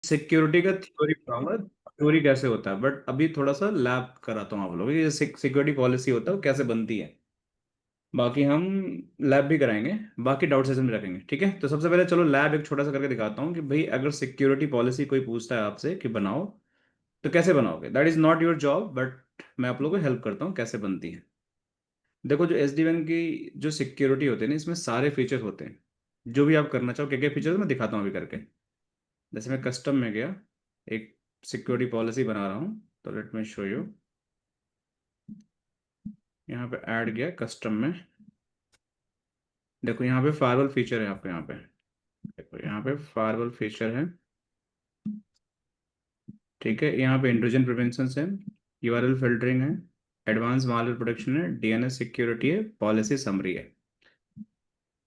Security का theory पढ़ाऊंगा, theory कैसे होता है, बट अभी थोड़ा सा लैब कराता हूँ आप लोग, ये सिक्योरिटी पॉलिसी होता है वो कैसे बनती है। बाकी हम लैब भी कराएंगे, बाकी डाउट सेशन भी रखेंगे, ठीक है। तो सबसे पहले चलो लैब एक छोटा सा करके दिखाता हूँ कि भाई अगर सिक्योरिटी पॉलिसी कोई पूछता है आपसे कि बनाओ, तो कैसे बनाओगे। That is not your job, but मैं आप लोगों को हेल्प करता हूँ कैसे बनती है। देखो जो SD1 की जो सिक्योरिटी होती है ना, इसमें सारे फीचर्स होते हैं। जो भी आप करना चाहो, क्या क्या फीचर्स मैं दिखाता हूँ अभी करके। जैसे मैं कस्टम में गया, एक सिक्योरिटी पॉलिसी बना रहा हूँ, तो लेट मी शो यू। यहाँ पे ऐड गया कस्टम में। देखो यहाँ पे फायरवॉल फीचर है आपको, यहाँ पे देखो, यहाँ पे फायरवॉल फीचर है, ठीक है। यहाँ पे इंट्रूजन प्रिवेंशन है, URL फिल्टरिंग है, एडवांस मालवेयर प्रोटेक्शन है, DNS सिक्योरिटी है, पॉलिसी समरी है।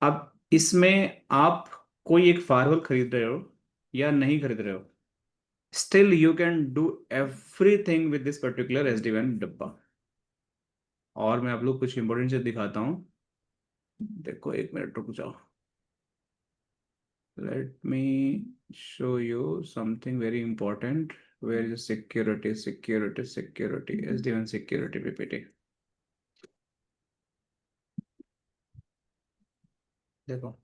अब इसमें आप कोई एक फायरवॉल खरीद रहे हो या नहीं खरीद रहे हो, still you can do everything with this particular SD1 डब्बा। और मैं आप लोग कुछ इंपॉर्टेंट चीज दिखाता हूँ। देखो एक मिनट रुक जाओ, let me show you something very important. Where is security, security, security, SD1 security PPT। देखो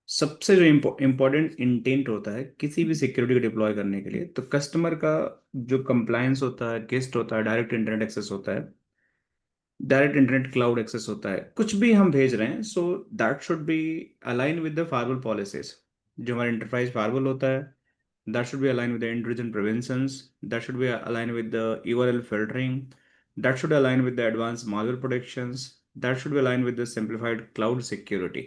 सबसे जो इम्पोर्टेंट इंटेंट होता है किसी भी सिक्योरिटी को डिप्लॉय करने के लिए, तो कस्टमर का जो कंप्लायंस होता है, गेस्ट होता है, डायरेक्ट इंटरनेट एक्सेस होता है, डायरेक्ट इंटरनेट क्लाउड एक्सेस होता है, कुछ भी हम भेज रहे हैं, so that should be align with the firewall policies. जो हमारा इंटरप्राइज फायरवॉल होता है, that should be align with the intrusion preventions, that should be align with the URL filtering, that should align with the advanced malware protections, that should be aligned with the simplified cloud security.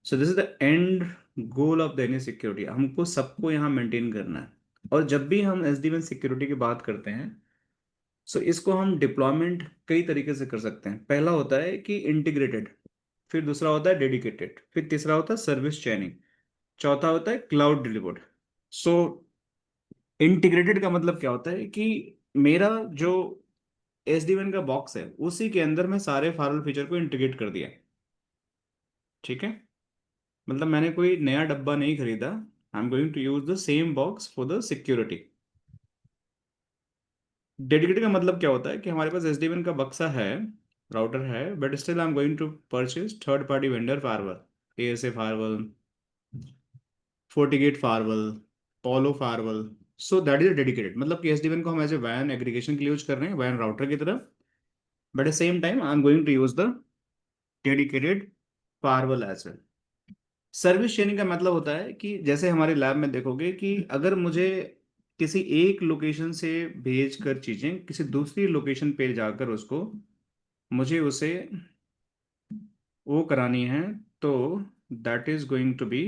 So this is the end goal of the any security, हमको सबको यहाँ maintain करना है। और जब भी हम SD1 security की बात करते हैं, सो इसको हम डिप्लॉयमेंट कई तरीके से कर सकते हैं। पहला होता है कि इंटीग्रेटेड, फिर दूसरा होता है डेडिकेटेड, फिर तीसरा होता है सर्विस चेनिंग, चौथा होता है क्लाउड डिलीवर्ड। सो इंटीग्रेटेड का मतलब क्या होता है कि मेरा जो SD1 का बॉक्स है उसी के अंदर मैं सारे फायरवॉल फीचर को इंटीग्रेट कर दिया, ठीक है। मतलब मैंने कोई नया डब्बा नहीं खरीदा, I am going to use the same box for the security. Dedicated का मतलब क्या होता है कि हमारे पास SD1 का बक्सा है, राउटर है, but still I am going to purchase third party vendor firewall, ASA firewall, fortigate firewall, Palo firewall. So that is dedicated, मतलब कि SD1 को हम एज ए वैन एग्रीगेशन के लिए यूज कर रहे हैं, वैन राउटर की तरह, but at same time I am going to use the dedicated firewall as well. Service sharing का मतलब होता है कि जैसे हमारे लैब में देखोगे कि अगर मुझे किसी एक लोकेशन से भेज कर चीजें किसी दूसरी लोकेशन पे जाकर उसको, मुझे उसे वो करानी है, तो that is going to be,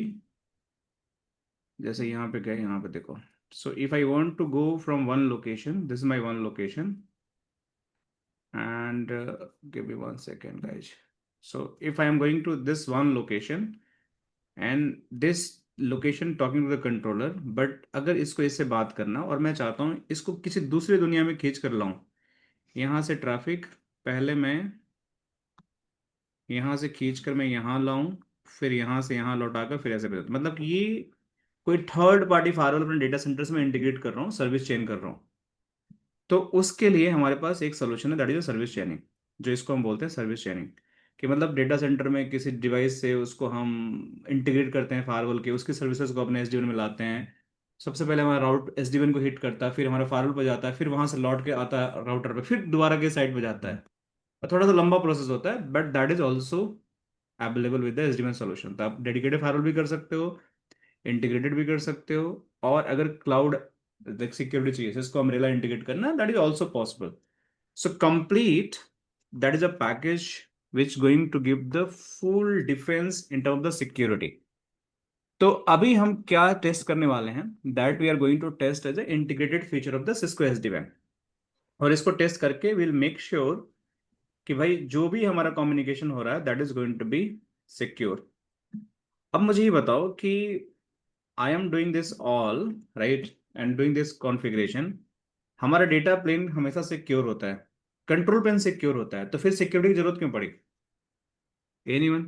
जैसे यहाँ पे गए, यहाँ पे देखो। So if I want to go from one location, this is my one location, and give me one second guys. So if I am going to this one location and this location talking to the controller, but अगर इसको इससे बात करना और मैं चाहता हूँ इसको किसी दूसरी दुनिया में खींच कर लाऊं, यहाँ से ट्रैफिक पहले मैं यहाँ से खींच कर मैं यहाँ लाऊं, फिर यहाँ से यहाँ लौटाकर फिर ऐसे भेज, मतलब कि ये कोई थर्ड पार्टी फायरवॉल अपने डेटा सेंटर से मैं इंटीग्रेट कर रहा हूँ, सर्विस चेन कर रहा हूँ। तो उसके लिए हमारे पास एक सोल्यूशन है, दैट इज सर्विस चेनिंग, जो इसको हम बोलते हैं सर्विस चेनिंग। कि मतलब डेटा सेंटर में किसी डिवाइस से उसको हम इंटीग्रेट करते हैं फायरवॉल के, उसकी सर्विसेज को अपने SD1 में लाते हैं। सबसे पहले हमारा राउट SD1 को हिट करता है, फिर हमारा फायरवॉल पर जाता है, फिर वहां से लौट के आता है राउटर पे, फिर दोबारा के साइड पे जाता है। और थोड़ा सा लंबा प्रोसेस होता है, but that is also available with the SD1 solution. तो आप डेडिकेटेड फायरवॉल भी कर सकते हो, इंटीग्रेटेड भी कर सकते हो, और अगर क्लाउड सिक्योरिटी चाहिए जिसको अम्ब्रेला इंटीग्रेट करना, that is also possible. So complete, that is a package which going to give the full defense in terms of the security। तो अभी हम क्या टेस्ट करने वाले हैं, that we are going to test as a integrated feature of the Cisco SD-WAN। और इसको test करके विल मेक श्योर कि भाई जो भी हमारा कम्युनिकेशन हो रहा है that is going to be secure. अब मुझे ये बताओ कि I am doing this all right and doing this configuration, हमारा डेटा प्लेन हमेशा सिक्योर होता है, कंट्रोल प्लेन सिक्योर होता है, तो फिर सिक्योरिटी की जरूरत क्यों पड़ी? एनीवन?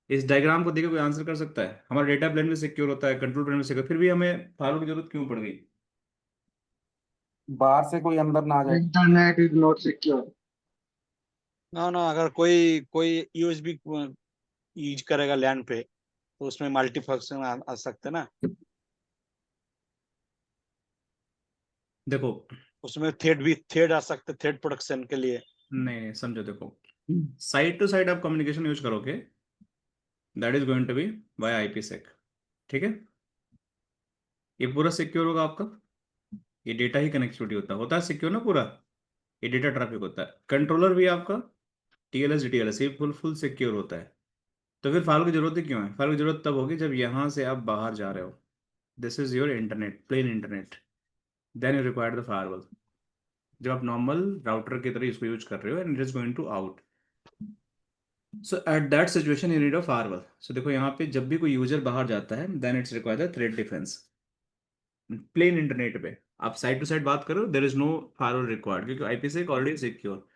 इस डायग्राम को देख के कोई आंसर कर सकता है? हमारा डेटा प्लेन में सिक्योर होता है, कंट्रोल प्लेन में सिक्योर, फिर भी हमें फायरवॉल की जरूरत क्यों पड़ गई? बाहर से कोई अंदर ना आ जाए। Internet is not secure. ना ना, अगर कोई कोई यूएसबी यूज करेगा लैन पे, तो उसमें मल्टीफंक्शन आ सकते हैं ना। देखो, उसमें थ्रेड आ सकते, थ्रेड प्रोटेक्शन के लिए। नहीं समझो, देखो, साइड टू साइड आप कम्युनिकेशन यूज करोगे, that is going to be by IPsec, ठीक है? ये पूरा सिक्योर होगा आपका, ये डेटा ही कनेक्टिविटी होता है सिक्योर ना पूरा, ये डेटा ट्रैफिक होता है। कंट्रोलर भी आपका टीएलएस डीटीएलएस, ये फुल फुल सिक्योर होता है। तो फिर फाइल की जरूरत ही क्यों है? फाइल की जरूरत तब होगी जब यहाँ से आप बाहर जा रहे हो, this is your internet, plain internet, then you require the firewall. जब आप नॉर्मल राउटर की तरह इसको यूज कर रहे हो and it is going to out, so at that situation you need a firewall. So देखो यहाँ पे जब भी कोई यूजर बाहर जाता है, then it's require the threat defense. Plain internet पे आप साइड टू साइड बात करो, there is no firewall required, क्योंकि आईपी से already secure,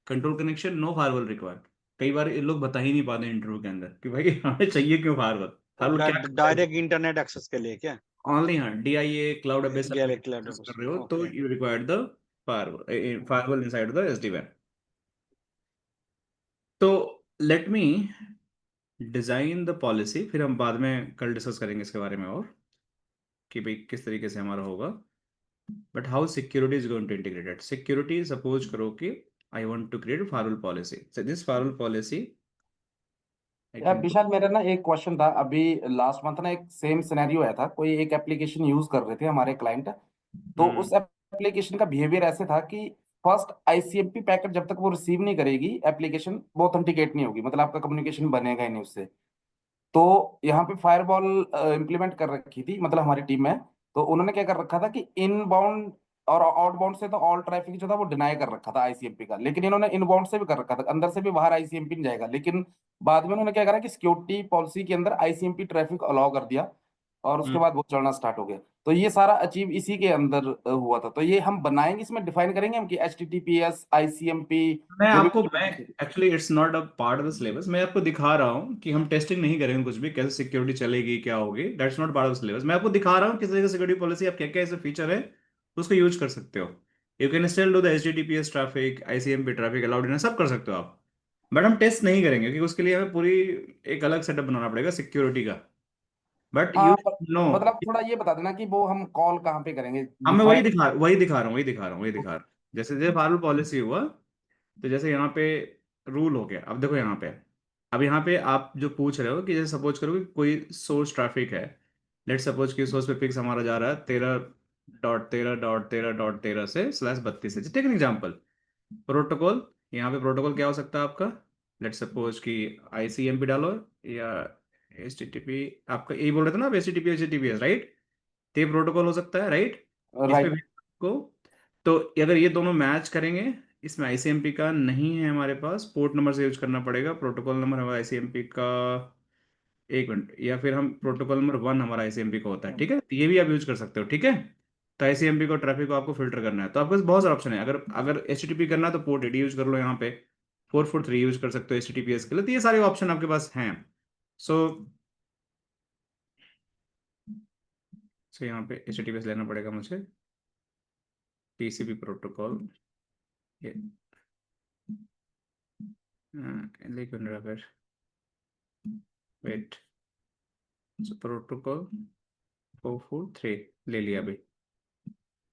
control connection, no firewall required. कई बार ये लोग बता ही नहीं पाते इंटरव्यू के अंदर कि भाई हमें चाहिए क्यों फायरवॉल, फायरवॉल क्या करता है। डायरेक्ट इंटरनेट एक्सेस के लिए क्या? ओनली, हाँ, DIA cloud based direct cloud application कर रहे हो तो okay. You require the firewall, firewall inside the SD वैन। तो let me design the policy, फिर हम बाद में कल डिस्कस करेंगे इसके बारे में, और कि भाई किस तरीके से हमारा होगा। But how security is going to integrated, security suppose करो कि I want to create firewall policy, so this firewall policy I यार कैन। विशाल, मेरा ना एक क्वेश्चन था। अभी लास्ट मंथ ना एक सेम सिनेरियो आया था, कोई एक एप्लीकेशन यूज कर रहे थे हमारे क्लाइंट। तो उस एप्लीकेशन का बिहेवियर ऐसे था कि फर्स्ट आईसीएमपी पैकेट जब तक वो रिसीव नहीं करेगी एप्लीकेशन, वो ऑथेंटिकेट नहीं होगी, मतलब आपका कम्युनिकेशन बनेगा ही नहीं उससे। तो यहाँ पे फायरवॉल इम्प्लीमेंट कर रखी थी मतलब हमारी टीम में। तो उन्होंने क्या कर रखा था कि इनबाउंड और आउटबाउंड से तो ऑल ट्रैफिक जो था वो डिनाई कर रखा था आईसीएमपी का, लेकिन इन्होंने इनबाउंड से भी कर रखा था, अंदर से भी बाहर आईसीएमपी नहीं जाएगा। लेकिन बाद में उन्होंने क्या करा कि सिक्योरिटी पॉलिसी के अंदर आईसीएमपी ट्रैफिक अलाउ कर दिया, और उसके बाद वो चलना स्टार्ट हो गया। तो ये सारा अचीव इसी के अंदर हुआ था। तो ये हम बनाएंगे, इसमें डिफाइन करेंगे हम कि H T T P S ICMP जो भी कुछ। मैं actually it's not a part of the syllabus, मैं आपको दिखा रहा हूँ कि हम टेस्टिंग नहीं करेंगे कुछ भी, कैसे सिक्योरिटी चलेगी क्या होगी, that's not part of syllabus. मैं आपको दिखा रहा हूँ किस तरह की सिक्योरिटी पॉलिसी, आप क्या क्या ऐसे फीचर है उसको यूज कर सकते हो। You can still do the HTTPS traffic, ICMP traffic allowed है, सब कर सकते हो आप। बट हम टेस्ट नहीं करेंगे क्योंकि उसके लिए हमें पूरी एक अलग सेटअप बनाना पड़ेगा सिक्योरिटी का। बट हाँ यू नो, मतलब थोड़ा ये बता देना कि वो हम कॉल कहाँ पे करेंगे, हाँ मैं डिफाइन। वही दिखा रहा हूँ। जैसे जैसे फार्मल पॉलिसी हुआ, तो जैसे यहाँ पे रूल हो गया, अब देखो यहाँ पे, अब यहाँ पे आप जो पूछ रहे हो कि जैसे सपोज करो कि कोई सोर्स ट्रैफिक है, लेट सपोज कि सोर्स पे पिक्स हमारा जा रहा है 13.13.13.13 से /32 से, टेक एन एग्जाम्पल। प्रोटोकॉल, यहाँ पे प्रोटोकॉल क्या हो सकता है आपका, लेट सपोज कि आईसीएमपी डालो, या एच टी टी पी, आपका यही बोल रहे थे ना आप, H T T P H T T P S, right? तो ये प्रोटोकॉल हो सकता है, राइट? इस पे राइट। को, तो अगर ये दोनों मैच करेंगे, इसमें आईसीएमपी का नहीं है हमारे पास, पोर्ट नंबर से यूज करना पड़ेगा, प्रोटोकॉल नंबर हमारा आईसीएमपी का, एक मिनट, या फिर हम प्रोटोकॉल नंबर 1 हमारा आईसीएमपी का होता है, ठीक है? तो ये भी आप यूज कर सकते हो, ठीक है? तो आईसीएमपी को, ट्रैफिक को आपको फिल्टर करना है, तो आपके पास बहुत सारे ऑप्शन है। अगर अगर एचटीटीपी करना है तो पोर्ट 80 यूज कर लो, यहाँ पे 443 यूज कर सकते हो एचटीटीपीएस के लिए, तो ये सारे ऑप्शन आपके पास हैं। सो सो यहाँ पे एचटीटीपीएस लेना पड़ेगा मुझे, टीसीपी प्रोटोकॉल, ये लेकिन फिर वेट, प्रोटोकॉल 443 ले लिया अभी।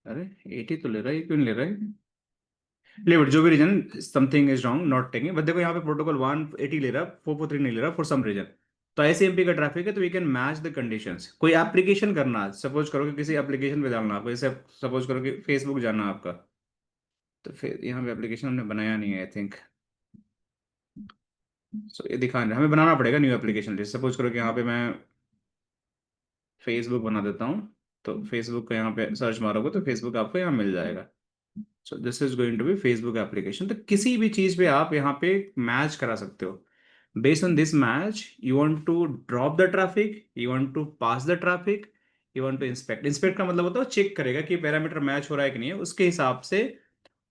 अरे 80 तो ले रहा है, ये क्यों नहीं ले रहा है? ले, बट जो भी reason, something is wrong, not taking, but देखो यहाँ पे प्रोटोकॉल 180 ले रहा है, 443 नहीं ले रहा फॉर सम रीजन। तो आईसीएमपी का ट्रैफिक है, तो we can match the conditions. कोई एप्लीकेशन करना, सपोज करो कि किसी एप्लीकेशन पे डालना आपको, जैसे सपोज करो कि फेसबुक जाना आपका, तो फिर यहाँ पे एप्लीकेशन हमने बनाया नहीं है आई थिंक, सो ये दिखा नहीं, हमें बनाना पड़ेगा न्यू एप्लीकेशन। जैसे सपोज करो कि यहाँ पे मैं फेसबुक बना देता हूँ, तो फेसबुक का यहाँ पे सर्च मारोगे तो फेसबुक आपको यहाँ मिल जाएगा। So this is going to be Facebook application. तो किसी भी चीज पे आप यहाँ पे मैच करा सकते हो। Based on this match, you want to drop the traffic, you want to pass the traffic, you want to inspect. Inspect का मतलब होता है चेक करेगा कि पैरामीटर मैच हो रहा है कि नहीं है, उसके हिसाब से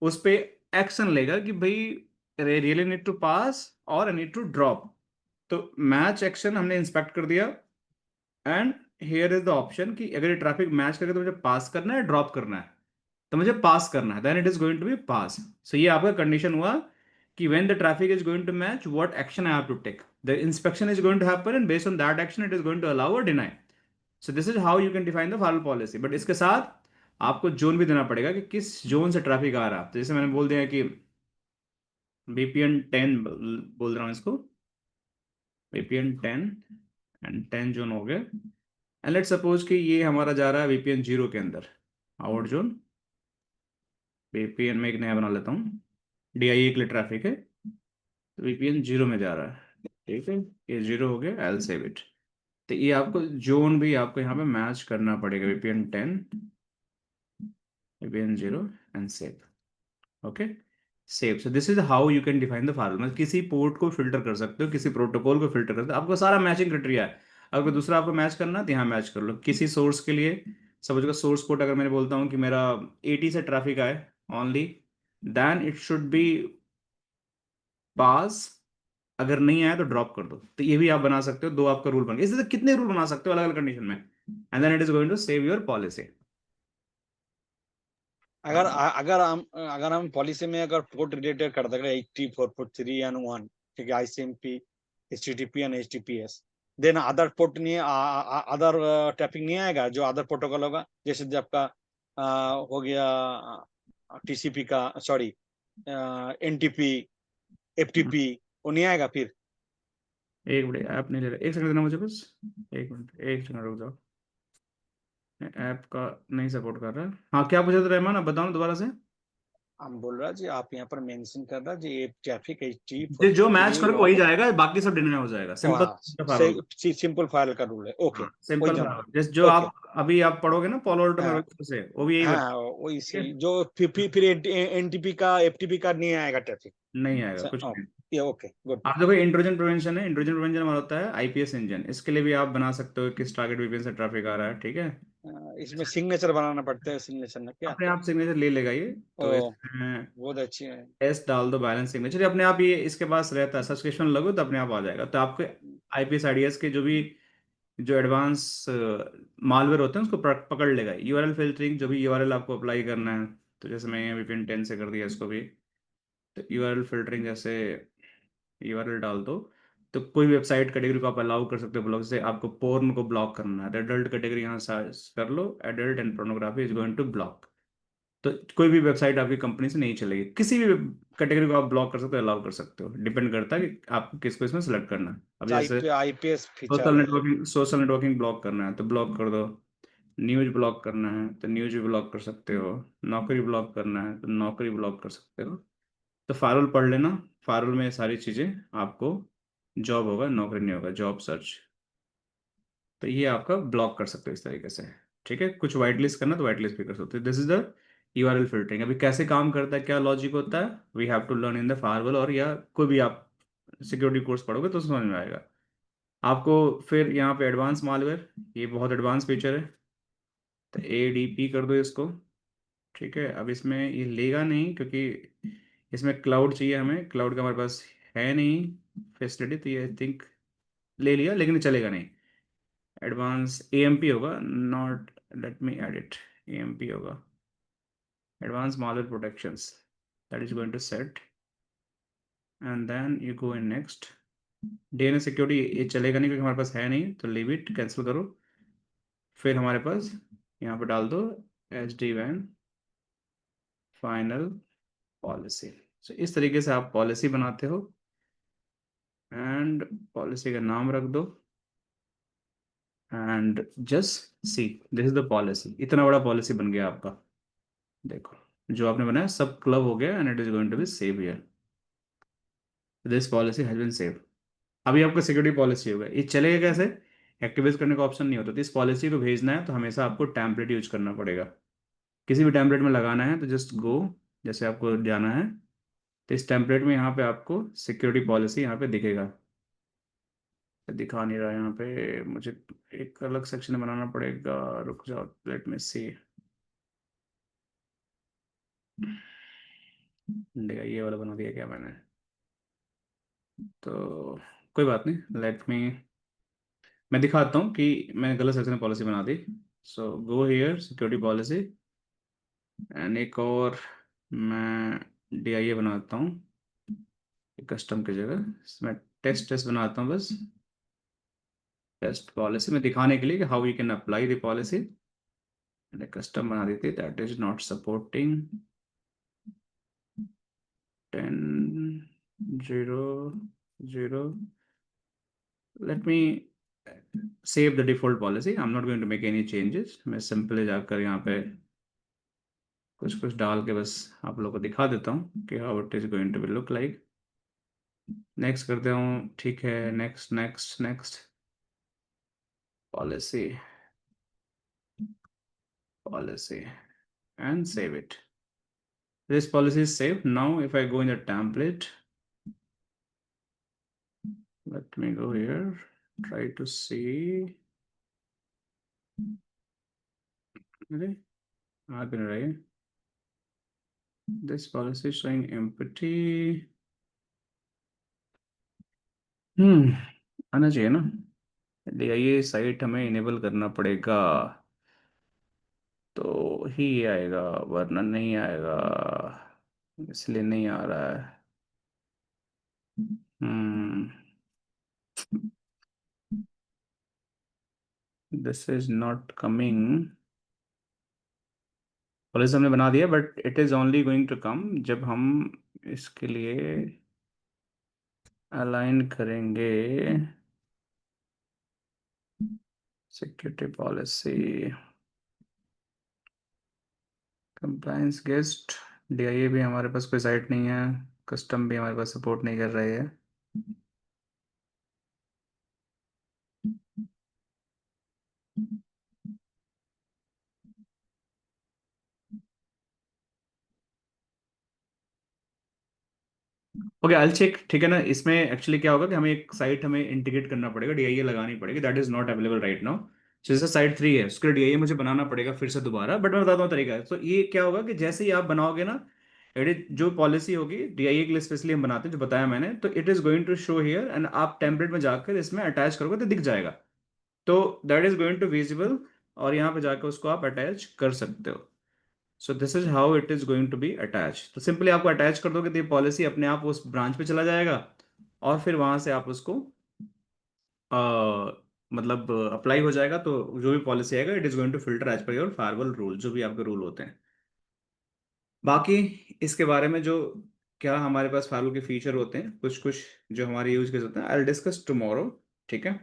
उस पे एक्शन लेगा कि भाई रियली नीड टू पास और आई नीड टू ड्रॉप। तो मैच एक्शन हमने इंस्पेक्ट कर दिया, and here is the option कि अगर ये ट्रैफिक मैच करके तो मुझे पास करना है, ड्रॉप करना है। तो मुझे पास करना है, then it is going to be pass. So ये आपका कंडीशन हुआ कि when the traffic is going to match, what action I have to take, the inspection is going to happen, and based on that action it is going to allow और deny. So this is how you can define the formal policy. But इसके साथ आपको zone भी देना पड़ेगा कि किस zone से ट्रैफिक आ रहा है। तो जैसे मैंने बोल दिया कि VPN 10 बोल रहा हूँ इसको, VPN 10 एंड 10 जोन हो गए। एंड लेट सपोज कि ये हमारा जा रहा है VPN 0 के अंदर, आउट जोन। VPN में एक नया बना लेता हूँ, DIA के लिए ट्रैफिक है, तो VPN 0 में जा रहा है, ठीक है। ये 0 हो गया, I'll save it। तो ये आपको जोन भी आपको यहाँ पे मैच करना पड़ेगा, VPN 10, VPN 0 and save. Okay, save. So this is how you can define the formula. मतलब किसी पोर्ट को फिल्टर कर सकते हो, किसी प्रोटोकॉल को फिल्टर कर सकते हो, आपको सारा मैचिंग क्राइटेरिया है। अगर कोई दूसरा आपको मैच करना है तो यहाँ मैच कर लो। किसी सोर्स के लिए सपोज का सोर्स पोर्ट अगर मैंने बोलता हूँ कि मेरा 80 से ट्रैफिक आए only, then it should be pass. अगर नहीं आया तो ड्रॉप कर दो। तो ये भी आप बना सकते हो, दो आपका रूल बन गया। इससे कितने रूल बना सकते हो अलग अलग कंडीशन में, and then it is going to save your policy. अगर हम पॉलिसी में अगर पोर्ट रिलेटेड कर देंगे 80, 443 एंड 1, ठीक है, ICMP, HTTP and HTTPS, then other port नहीं, अदर ट्रैफिक नहीं आएगा जो अदर प्रोटोकॉल होगा, जैसे जब आपका हो गया TCP का, सॉरी, NTP, FTP, वो नहीं आएगा फिर। एक मिनट, ऐप नहीं ले रहा, एक सेकंड देना मुझे बस, एक मिनट, एक सेकंड रुक जाओ। ऐप का नहीं सपोर्ट कर रहा है। हाँ, क्या पूछा था रहमान, आप बताओ ना दोबारा से। हम बोल रहा जी, आप यहाँ पर मेंशन कर रहा जी, ये ट्रैफिक HT जो मैच 443 करोगे वही जाएगा, बाकी सब डिनाई हो जाएगा। Simple formula. सिंपल फाइल का रूल है, ओके, हाँ, वही सिंपल जानना। फार्मूला, जैसे जो ओके, आप अभी आप पढ़ोगे ना पॉलो ऑल्टो हाँ में से, वो भी यही बता। हाँ, वही ठीक है, सही, जो फिर NTP का, FTP का नहीं आएगा ट्रैफिक। नहीं आएगा कुछ नहीं। ये ओके, गुड। आप देखो, इंट्रोजन प्रिवेंशन है। इंट्रोजन प्रिवेंशन हमारा होता है IPS इंजन। इसके लिए भी आप बना सकते हो किस टारगेट VPN से ट्रैफिक आ रहा है, ठीक है। इसमें सिग्नेचर बनाना पड़ता है, सिग्नेचर ना क्या? अपने आप सिग्नेचर ले लेगा ये। ओ, तो इसमें बहुत अच्छी है। एस डाल दो, बैलेंस सिग्नेचर, ये अपने आप ये इसके पास रहता है। सब्सक्रिप्शन लगो तो अपने आप आ जाएगा। तो आपके IPS IDS के जो भी जो एडवांस मालवेयर होते हैं उसको पकड़ लेगा। URL फिल्टरिंग, जो भी URL आपको अप्लाई करना है, तो जैसे मैं यहाँ VPN 10 से कर दिया इसको भी। तो URL फिल्टरिंग, जैसे URL डाल दो, तो कोई भी वेबसाइट कैटेगरी को आप अलाउ कर सकते हो ब्लॉक से। आपको पोर्न को ब्लॉक करना है तो एडल्ट कैटेगरी यहाँ सर्च कर लो, adult and pornography is going to block. तो कोई भी वेबसाइट आपकी कंपनी से नहीं चलेगी। किसी भी कैटेगरी को आप ब्लॉक कर सकते हो, अलाउ कर सकते हो, डिपेंड करता है कि आपको किसको इसमें सेलेक्ट करना है। अब जैसे IPS फीचर है। सोशल नेटवर्किंग ब्लॉक करना है तो ब्लॉक कर दो। न्यूज ब्लॉक करना है तो न्यूज भी ब्लॉक कर सकते हो। नौकरी ब्लॉक करना है तो नौकरी ब्लॉक कर सकते हो। तो फारुल पढ़ लेना। फारुल में ये सारी चीज़ें आपको, जॉब होगा, नौकरी नहीं होगा, जॉब सर्च। तो ये आपका ब्लॉक कर सकते हो इस तरीके से। ठीक है, कुछ वाइट लिस्ट करना तो वाइट लिस्ट भी कर सकते हो। This is the URL filtering. अभी कैसे काम करता है, क्या लॉजिक होता है, we have to learn in the firewall, और या कोई भी आप सिक्योरिटी कोर्स पढ़ोगे तो समझ में आएगा आपको। फिर यहाँ पे एडवांस मालवेयर, ये बहुत एडवांस फीचर है। तो ADP कर दो इसको। ठीक है, अब इसमें ये लेगा नहीं क्योंकि इसमें क्लाउड चाहिए हमें। क्लाउड का हमारे पास है नहीं फैसिलिटी, तो ये आई थिंक ले लिया, लेकिन ये चलेगा नहीं। एडवांस AMP होगा, not, let me edit, AMP होगा, advance malware protections, that is going to set, and then you go in next। DNS security ये चलेगा नहीं क्योंकि हमारे पास है नहीं, तो लीव इट, कैंसिल करो। फिर हमारे पास यहाँ पे डाल दो SD-WAN फाइनल पॉलिसी। सो इस तरीके से आप पॉलिसी बनाते हो, एंड पॉलिसी का नाम रख दो, and just see, this is the policy. इतना बड़ा पॉलिसी बन गया आपका। देखो, जो आपने बनाया सब क्लब हो गया, and it is going to be save here. This policy has been save. अभी आपका सिक्योरिटी पॉलिसी होगा, ये चलेगा कैसे, एक्टिवेट करने का ऑप्शन नहीं होता। तो इस पॉलिसी को भेजना है तो हमेशा आपको टेम्पलेट यूज करना पड़ेगा। किसी भी टेम्पलेट में लगाना है तो जस्ट गो, जैसे आपको जाना है तो इस टेम्पलेट में यहाँ पे आपको सिक्योरिटी पॉलिसी यहाँ पे दिखेगा। दिखा नहीं रहा यहाँ पे, मुझे एक अलग सेक्शन बनाना पड़ेगा। रुक जाओ, लेट मी सी। ये वाला बना दिया क्या मैंने, तो कोई बात नहीं, लेट मी, मैं दिखाता हूँ कि मैं गलत सेक्शन में पॉलिसी बना दी। So go here security policy, and एक और मैं DIA बनाता हूँ कस्टम की जगह, मैं टेस्ट टेस्ट बनाता हूँ बस, टेस्ट पॉलिसी में दिखाने के लिए कि how you can apply the policy. मैंने कस्टम बना दी थी, that is not supporting 10.0.0। Let me save the default policy, I'm not going to make any changes। मैं सिंपली जाकर यहाँ पे कुछ कुछ डाल के बस आप लोगों को दिखा देता हूँ कि how it is going to be look like. Next करते हूँ, ठीक है, next next next policy, policy and save it। This policy is saved। Now if I go in the template, let me go here, try to see, अरे आ भी नहीं रही, this policy is showing empty। आना चाहिए ना, DIA site हमें enable करना पड़ेगा तो ही आएगा, वरना नहीं आएगा, इसलिए नहीं आ रहा है। This is not coming. Policy हमने बना दिया, but it is only going to come जब हम इसके लिए अलाइन करेंगे security policy, compliance guest. DIA भी हमारे पास कोई साइट नहीं है, कस्टम भी हमारे पास सपोर्ट नहीं कर रही है। ओके, आई चेक, ठीक है ना। इसमें एक्चुअली क्या होगा कि हमें एक साइट हमें इंटीग्रेट करना पड़ेगा, DIA लगानी पड़ेगी, that is not available right now. जैसे साइट 3 है, उसके लिए DIA मुझे बनाना पड़ेगा फिर से दोबारा, बट मैं बताता हूँ तरीका है। तो ये क्या होगा कि जैसे ही आप बनाओगे ना, एडिट जो पॉलिसी होगी DIA के लिए स्पेशली हम बनाते हैं, जो बताया मैंने, तो it is going to show here, and आप टेम्पलेट में जाकर इसमें अटैच करोगे तो दिख जाएगा, तो that is going to visible, और यहाँ पे जाकर उसको आप अटैच कर सकते हो। So this is how it is going to be attach. तो सिंपली आपको अटैच कर दोगे तो ये पॉलिसी अपने आप उस ब्रांच पे चला जाएगा, और फिर वहां से आप उसको मतलब अप्लाई हो जाएगा, तो जो भी पॉलिसी आएगा it is going to filter as per your firewall rule, जो भी आपके रूल होते हैं। बाकी इसके बारे में जो क्या हमारे पास फायरवॉल के फीचर होते हैं, कुछ कुछ जो हमारे यूज केस होते हैं, आई विल डिस्कस टुमारो, ठीक है।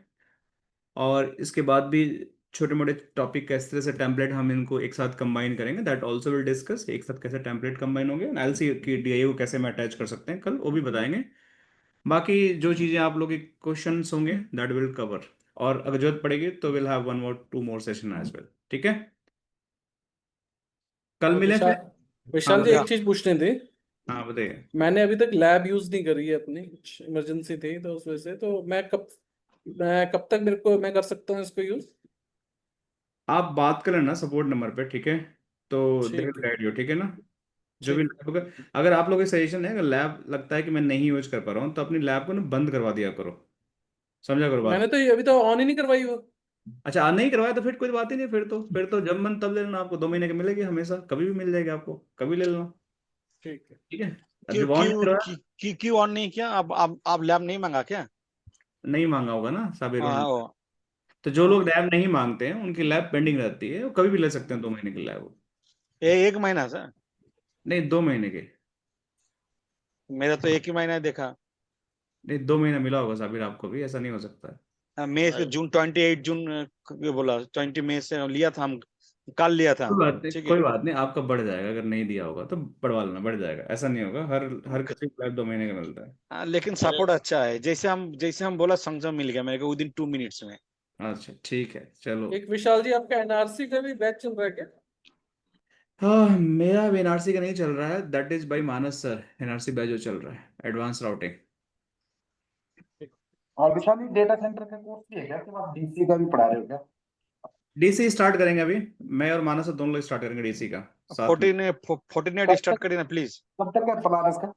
और इसके बाद भी छोटे मोटे टॉपिक किस तरह से टेम्पलेट हम इनको एक साथ कंबाइन करेंगे, दैट ऑल्सो विल डिस्कस, एक साथ कैसे टेम्पलेट कंबाइन होंगे, आई सी की DIA को कैसे हम अटैच कर सकते हैं कल, वो भी बताएंगे। बाकी जो चीज़ें आप लोग के क्वेश्चंस होंगे दैट विल कवर, और अगर जरूरत पड़ेगी तो will have 1 or 2 more session as well, ठीक है। कल मिले विशाल फिर। हाँ विशाल जी बताइए। एक चीज पूछनी थी। हाँ बताइए। मैंने अभी तक लैब यूज नहीं करी है अपनी, कुछ इमरजेंसी थी तो उस वजह से, तो मैं कब तक मेरे को मैं कर सकता हूँ इसको यूज? आप बात कर लेना सपोर्ट नंबर पे, ठीक है, तो दे विल ठीक है। गाइड यू, ठीक है ना। जो भी ठीक। लैब होगा, अगर आप लोगों की सजेशन है, अगर लैब लगता है कि मैं नहीं यूज कर पा रहा हूँ, तो अपनी लैब को ना बंद करवा दिया करो, समझा करो मैंने बात। तो ये अभी तो ऑन ही नहीं करवाई वो। अच्छा, आज नहीं करवाया तो फिर कोई बात ही नहीं, फिर तो जब मन तब ले लेना, आपको 2 महीने की मिलेगी हमेशा, कभी भी मिल जाएगी आपको, कभी ले लेना, ठीक है। ठीक है। अब क्यों जब ऑन नहीं क्यों करवाया, क्यों ऑन नहीं किया? आप लैब नहीं मांगा क्या? नहीं मांगा होगा ना साबिर हाँ उन्होंने। वो तो जो लोग लैब नहीं मांगते हैं उनकी लैब पेंडिंग रहती है, वो कभी भी ले सकते हैं 2 महीने की लैब। एक महीना सर, नहीं, 2 महीने के। मेरा तो एक ही महीना देखा। नहीं, 2 महीना मिला होगा साबिर आपको भी, ऐसा नहीं हो सकता है। मई से जून 28 जून बोला 20 मई से लिया था हम, कल लिया था। कोई बात नहीं, ठीक है। कोई बात नहीं, आपका बढ़ जाएगा, अगर नहीं दिया होगा तो बढ़वा लेना, बढ़ जाएगा, ऐसा नहीं होगा, हर हर किसी को लैब 2 महीने का मिलता है। लेकिन अरे सपोर्ट अच्छा है, जैसे हम बोला संक्षम मिल गया मेरे को विदिन 2 मिनट्स में। अच्छा ठीक है, चलो। एक विशाल जी, आपका NRC का भी बैच चल रहा है क्या? हाँ, मेरा अब NRC का नहीं चल रहा है, that is by Manas sir, NRC batch जो चल रहा है, एडवांस राउटिंग। और विशाल जी डेटा सेंटर का कोर्स भी है क्या, कि आप DC का भी पढ़ा रहे हो क्या? DC स्टार्ट करेंगे अभी, मैं और मानस सर दोनों लोग स्टार्ट करेंगे DC का साथ में। 14 स्टार्ट करिए ना प्लीज। कब तक का प्लान है इसका? क्या?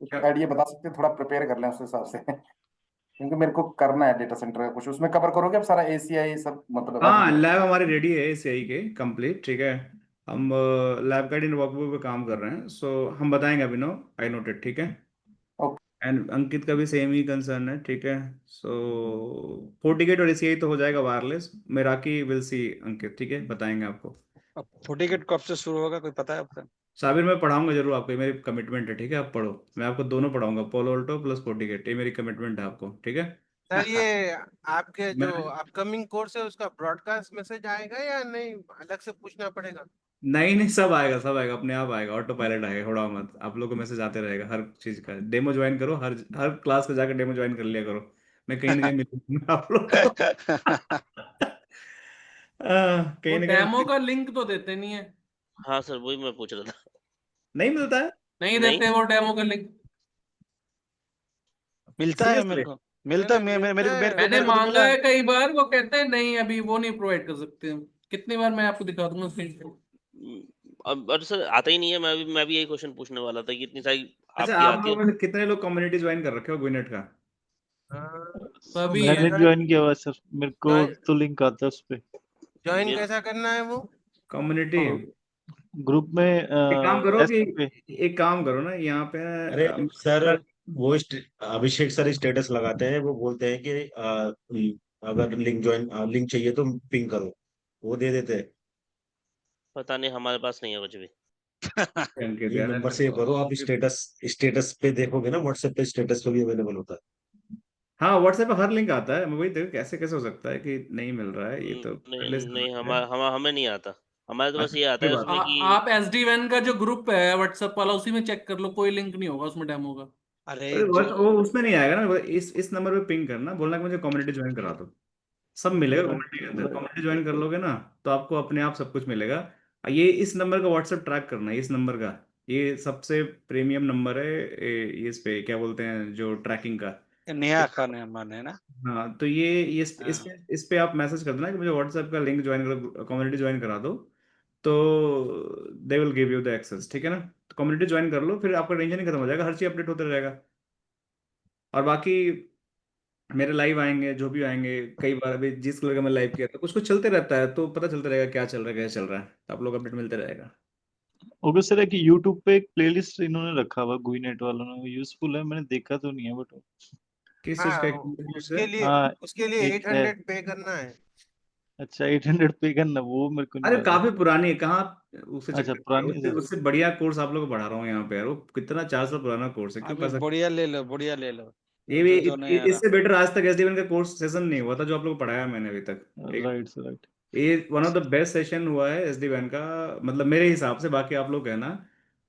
कुछ आइडिया बता सकते हैं, थोड़ा प्रिपेयर कर लें उस हिसाब से। क्योंकि मेरे को करना है डेटा सेंटर का कुछ, उसमें कवर करोगे आप सारा एसीआई सब, मतलब हाँ, everything? लैब हमारी रेडी है एसीआई के कंप्लीट, ठीक है। हम लैब गाइड इन वर्कबुक पे काम कर रहे हैं, सो हम बताएंगे अभिनव, आई नोटेड, ठीक है। ओके। एंड अंकित का भी सेम ही कंसर्न है, ठीक है। सो फोर्टिकेट और एसीआई तो हो जाएगा वायरलेस, मेराकी विल सी अंकित, ठीक है, बताएंगे आपको। अब फोर्टिकेट कब से शुरू होगा, कोई पता है आपका? साबिर मैं पढ़ाऊंगा जरूर आपको, ये मेरी कमिटमेंट है, ठीक है। आप पढ़ो, मैं आपको दोनों पढ़ाऊंगा, पोलो ऑल्टो प्लस फोर्टिकेट, ये मेरी कमिटमेंट है आपको, ठीक है। सर ये आपके मैं जो अपकमिंग कोर्स है उसका ब्रॉडकास्ट मैसेज आएगा या नहीं, अलग से पूछना पड़ेगा? नहीं नहीं, सब आएगा, सब आएगा, अपने आप आएगा, ऑटो पायलट आएगा, थोड़ा मत, आप लोगों को मैसेज आते रहेगा हर चीज का। डेमो ज्वाइन करो, हर हर क्लास में जाकर डेमो ज्वाइन कर लिया करो, मैं कहीं ना कहीं मिलूंगा आप लोग को। वो कहीं ना डेमो कहीं का लिंक तो देते नहीं है। हाँ सर, वही मैं पूछ रहा था। नहीं मिलता है, नहीं नहीं। देते वो डेमो का लिंक। मिलता है मेरे सीरियसली। को, मिलता है, अरे मेरे मिलता है, को मैंने मेरे को तो मांगा मिला है है। कई बार, वो कहते हैं नहीं अभी वो नहीं प्रोवाइड कर सकते हम। कितनी बार मैं आपको दिखा दूंगा स्क्रीन। अब अरे सर आता ही नहीं है, मैं भी यही क्वेश्चन पूछने वाला था कि इतनी सारी अच्छा, आपकी आप आती है। लोगों ने कितने लोग कम्युनिटी ज्वाइन कर रखे हो गुइनेट का? सभी मैंने है। ज्वाइन किया हुआ है सर, मेरे को ज्वाइन तो लिंक आता है उस पे। ज्वाइन मेरे कैसा करना है वो? कम्युनिटी, ग्रुप में एक काम करो कि, डेस्क पे। एक काम करो ना यहाँ पे, अरे सर, वो अभिषेक सर स्टेटस लगाते हैं, वो बोलते हैं कि अगर लिंक चाहिए तो पिंग करो, वो दे देते हैं। पता नहीं, हमारे पास नहीं है कुछ भी। अंकित ये यार, नंबर सेव करो आप, स्टेटस स्टेटस पे देखोगे ना, व्हाट्सएप पे स्टेटस पे भी अवेलेबल होता है। हाँ व्हाट्सएप पे हर लिंक आता है, मैं वही देखो कैसे कैसे हो सकता है कि नहीं मिल रहा है, ये तो नहीं पहले से नहीं, है। हमें नहीं आता। हमारे तो बस अच्छा ये आता कोई है बात उसमें कि आप SD वैन का जो ग्रुप है व्हाट्सएप वाला, उसी में चेक कर लो, कोई लिंक नहीं होगा उसमें डेमो का। अरे नहीं, जो वो उसमें नहीं आएगा ना, वो इस नंबर पे पिंग करना, बोलना कि मुझे कम्युनिटी ज्वाइन करा दो, सब मिलेगा कम्युनिटी के अंदर। कम्युनिटी ज्वाइन कर लोगे ना तो आपको अपने आप सब कुछ मिलेगा। ये इस नंबर का व्हाट्सएप ट्रैक करना है, इस नंबर का, ये सबसे प्रीमियम नंबर है, ये इस पे क्या बोलते हैं जो ट्रैकिंग का। नेहा खान है मन है ना। हाँ तो ये हाँ। इस पे आप मैसेज कर देना कि मुझे व्हाट्सएप का लिंक ज्वाइन करो, कम्युनिटी ज्वाइन करा दो, तो they will give you the access, ठीक है ना। तो कम्युनिटी ज्वाइन कर लो, फिर आपका टेंशन ही खत्म हो जाएगा, हर चीज अपडेट होता रहेगा। और बाकी मेरे लाइव आएंगे जो भी आएंगे, कई बार अभी जिस कलर का मैं लाइव किया था कुछ कुछ चलते रहता है, तो पता चलता रहेगा क्या चल रहा है क्या चल रहा है, तो आप लोग अपडेट मिलते रहेगा। ओके सर, है कि यूट्यूब पे एक प्लेलिस्ट इन्होंने रखा हुआ गुइनेट वालों ने, वो यूजफुल है, मैंने देखा तो नहीं है बट। किस चीज हाँ, का एक से? हाँ, उसके लिए एक है। 800 पे करना है। अच्छा 800 पे करना, वो मेरे को नहीं अरे पता। काफी पुरानी है, कहाँ उसे अच्छा चक्कर में, पुरानी है उससे सर। उससे बढ़िया कोर्स आप लोग को पढ़ा रहा हूँ यहाँ पे यार, वो कितना 4 साल पुराना कोर्स है, क्यों अभी पैसा। बढ़िया ले लो, बढ़िया ले लो। ये भी जो नहीं आ रहा। इससे बेटर आज तक एसडीएन का कोर्स सेशन नहीं हुआ था जो आप लोग को पढ़ाया मैंने अभी तक, ठीक है। Right sir, right. ये one of the best session हुआ है एसडीएन का, मतलब मेरे हिसाब से, बाकी आप लोग कहना।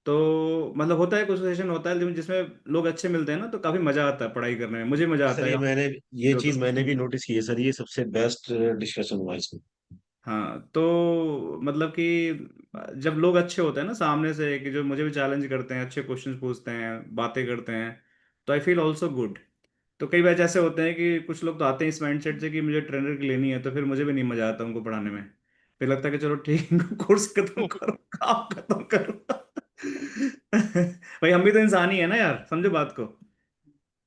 तो मतलब होता है, कुछ सेशन होता है लेकिन जिसमें लोग अच्छे मिलते हैं ना, तो काफी मजा आता है पढ़ाई करने में, मुझे मजा आता सर है ये जो चीज तो। मैंने भी नोटिस की है सर, ये सबसे बेस्ट डिस्कशन हुआ इसमें। हाँ तो मतलब कि जब लोग अच्छे होते हैं ना सामने से, कि जो मुझे भी चैलेंज करते हैं, अच्छे क्वेश्चंस पूछते हैं, बातें करते हैं, तो आई फील ऑल्सो गुड। तो कई बार ऐसे होते हैं कि कुछ लोग तो आते हैं इस माइंडसेट से कि मुझे ट्रेनर की लेनी है, तो फिर मुझे भी नहीं मजा आता उनको पढ़ाने में, फिर लगता है कि चलो ठीक कोर्स खत्म करो, काम खत्म करो। भाई हम भी तो इंसान ही है ना यार, समझो बात को।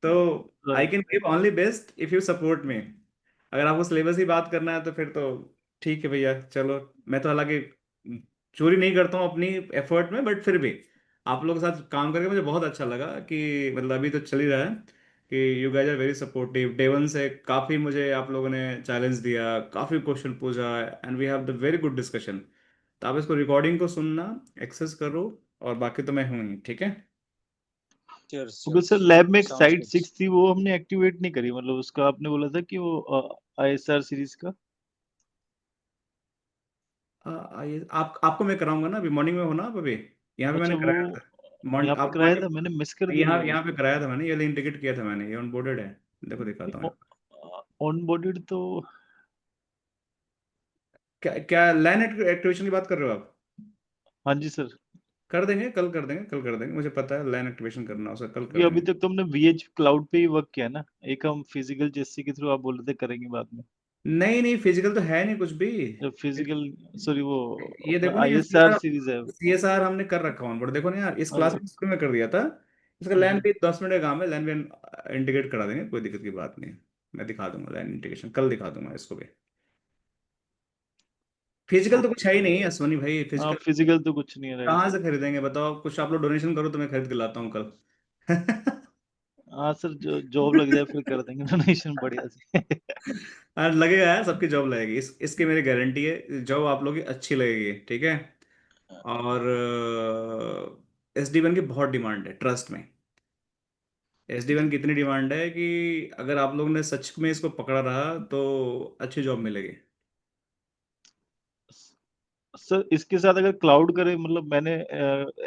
तो I right. Can give only best if you support me. अगर आपको सिलेबस ही बात करना है तो फिर तो ठीक है भैया, चलो। मैं तो हालांकि चोरी नहीं करता हूँ अपनी एफर्ट में, बट फिर भी आप लोगों के साथ काम करके मुझे बहुत अच्छा लगा कि मतलब अभी तो चल ही रहा है कि you guys are very supportive. Day one से काफ़ी मुझे आप लोगों ने चैलेंज दिया, काफ़ी क्वेश्चन पूछा, and we have the very good discussion. तो आप इसको रिकॉर्डिंग को सुनना, एक्सेस करो, और बाकी तो मैं हूँ ही, ठीक है। ओके सर, लैब में एक साउंड्स साइट गुड। 6 थी, वो हमने एक्टिवेट नहीं करी, मतलब उसका आपने बोला था कि वो ISR सीरीज का। आइए, आपको मैं कराऊंगा ना, अभी मॉर्निंग में हो ना आप अभी, यहाँ पे अच्छा मैंने वो कराया था। यहाँ पे आप कराया था, मैंने मिस कर दिया यहाँ वो। यहाँ पे कराया था मैंने, ये लिंक टिकट किया था मैंने, ये ऑनबोर्डेड है, देखो दिखाता हूँ। ऑन बोर्डेड तो। क्या क्या लाइन एक्टिवेशन की बात कर रहे हो आप? हाँ जी सर। कर देंगे, कल कर देंगे, कल कर देंगे, मुझे पता है लाइन एक्टिवेशन करना है, उसे कल क्योंकि कर अभी देंगे। तक तो हमने VH क्लाउड पे ही वर्क किया ना। एक हम फिजिकल जेसी के थ्रू आप बोल रहे थे करेंगे बाद में। नहीं नहीं, फिजिकल तो है नहीं कुछ भी। फिजिकल, सॉरी वो ये अपना देखो ना, ये ISR सीरीज है। सीएसआर हमने कर रखा ऑन बोर्ड, देखो ना यार, इस क्लास अरे में शुरू में कर दिया था। उसका लैन भी 10 मिनट का काम है, लैन भी इंटीग्रेट करा देंगे, कोई दिक्कत की बात नहीं है। मैं दिखा दूंगा लैन इंटीग्रेशन, कल दिखा दूंगा इसको भी। फिजिकल तो कुछ है ही नहीं अश्वनी भाई, हाँ फिजिकल फिजिकल तो कुछ नहीं है, राइट। कहाँ से खरीदेंगे बताओ? कुछ आप लोग डोनेशन करो तो मैं खरीद के लाता हूँ कल। हाँ सर, जो जॉब लग जाए फिर कर देंगे डोनेशन बढ़िया से। लगेगा यार, सबकी जॉब लगेगी, इसकी मेरी गारंटी है, जॉब आप लोगों की अच्छी लगेगी, ठीक है। और SD1 की बहुत डिमांड है, ट्रस्ट में। SD1 की इतनी डिमांड है कि अगर आप लोगों ने सच में इसको पकड़ा रहा तो अच्छी जॉब मिलेगी। सर इसके साथ अगर क्लाउड करे, मतलब मैंने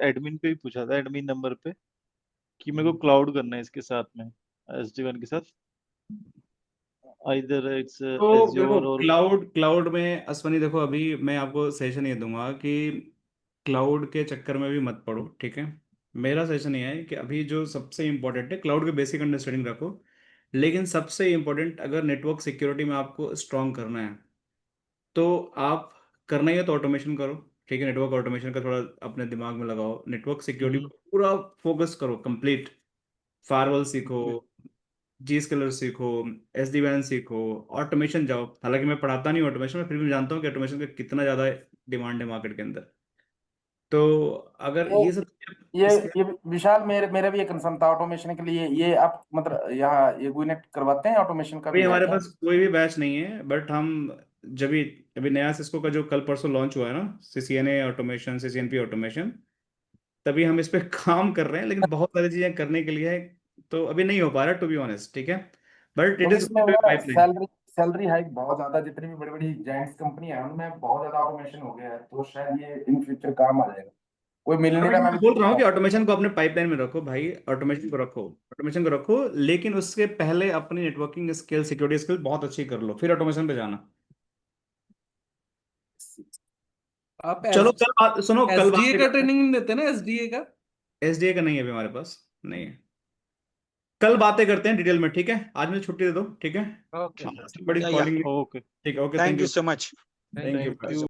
एडमिन पे भी पूछा था, एडमिन नंबर पे, कि मेरे को क्लाउड करना है इसके साथ में, SD1 के साथ, आइदर इट्स तो देखो, एज्योर और क्लाउड में अश्वनी देखो, अभी मैं आपको सजेशन ये दूंगा कि क्लाउड के चक्कर में भी मत पड़ो, ठीक है। मेरा सजेशन ये है कि अभी जो सबसे इम्पोर्टेंट है, क्लाउड के बेसिक अंडरस्टैंडिंग रखो, लेकिन सबसे इम्पोर्टेंट अगर नेटवर्क सिक्योरिटी में आपको स्ट्रॉन्ग करना है तो आप करना ही है तो ऑटोमेशन करो, ठीक है। नेटवर्क ऑटोमेशन का थोड़ा अपने दिमाग में लगाओ, नेटवर्क सिक्योरिटी पर पूरा फोकस करो, कंप्लीट। फायरवॉल सीखो, जी स्केलर सीखो, SD WAN सीखो, ऑटोमेशन जाओ। हालांकि मैं पढ़ाता नहीं ऑटोमेशन, मैं फिर भी जानता हूँ कि ऑटोमेशन का कितना ज़्यादा डिमांड है मार्केट के अंदर। तो अगर ये ये सब ये इसके ये विशाल, मेरे मेरा भी एक कंसर्न था ऑटोमेशन के लिए। ये आप मतलब यहाँ ये गुइनेट करवाते हैं, ऑटोमेशन का अभी भी है हमारे क्या? पास कोई भी बैच नहीं है, बट हम जब भी अभी नया सिस्को का जो कल परसों लॉन्च हुआ है ना, CCNA ऑटोमेशन, CCNP ऑटोमेशन, तभी हम इस पे काम कर रहे हैं, लेकिन बहुत सारी चीज़ें करने के लिए है, तो अभी नहीं हो पा रहा टू बी ऑनेस्ट, ठीक है। बट इट क्योंकि इज इसमें वो ना पाइपलाइन। सैलरी हाइक बहुत ज्यादा, जितनी भी बड़ी बड़ी जायंट्स कंपनियां हैं उनमें बहुत ज्यादा ऑटोमेशन हो गया है, तो शायद ये इन फ्यूचर काम आ जाएगा। कोई मिल नहीं अभी रहा, मैं मैं भी बोल रहा सोच हूँ रहा कि हूँ। ऑटोमेशन को अपने पाइपलाइन में रखो भाई, ऑटोमेशन को रखो, लेकिन उसके पहले अपनी नेटवर्किंग स्किल, सिक्योरिटी स्किल बहुत अच्छी कर लो, फिर ऑटोमेशन पे जाना। आप चलो कल बात सुनो, कल बात SDA भी का करते हैं। ट्रेनिंग नहीं देते ना, SDA का? SDA का नहीं है अभी हमारे पास, नहीं है। कल बातें करते हैं डिटेल में, ठीक है। आज मुझे छुट्टी दे दो, ठीक है। Okay sir. बड़ी या कॉलिंग, ओके। ठीक है, okay, thank thank you you, so much. Thank thank you. You.